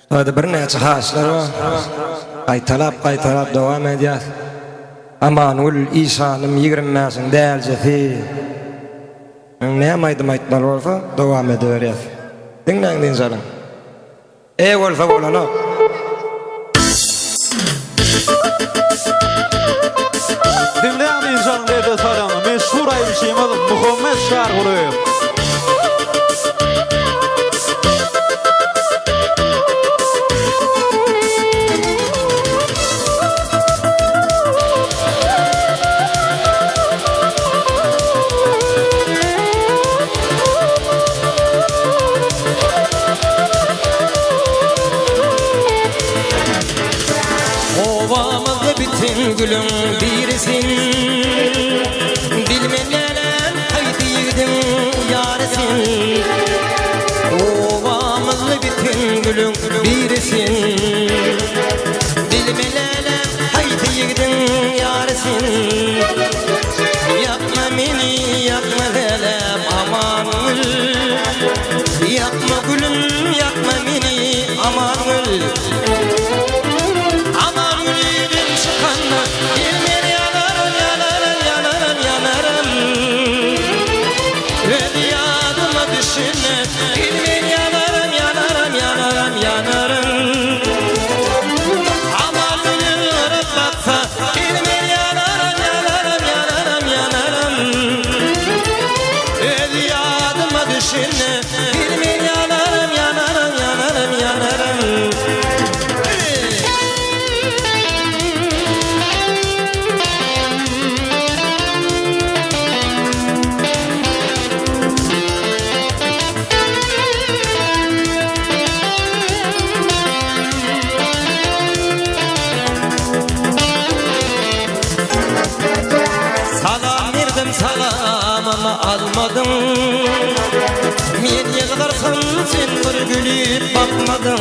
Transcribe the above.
Hadi bir neçe haşlar var. Qaytalap devam edýär. Amanul İsa'nın 20-mäsiň däljefi. Näme aýdym bolsa dowam edeberýär. Dinleň zalan. Bolsa bolana. Dinleyen insanın evde salamı meşhur aymışım Muhammed Şargulu'yu. Ovamızda bütün gülüm birisin, bilmeden haydi yigdim yarisin. Ovamızda bütün gülüm birisin, bilmeden haydi yigdim yarisin. Yapma beni, yapma velem aman gül. Yapma gülüm, yapma beni aman gül. Salamımı almadın, men yığlarsam sen bir gülüp bakmadın.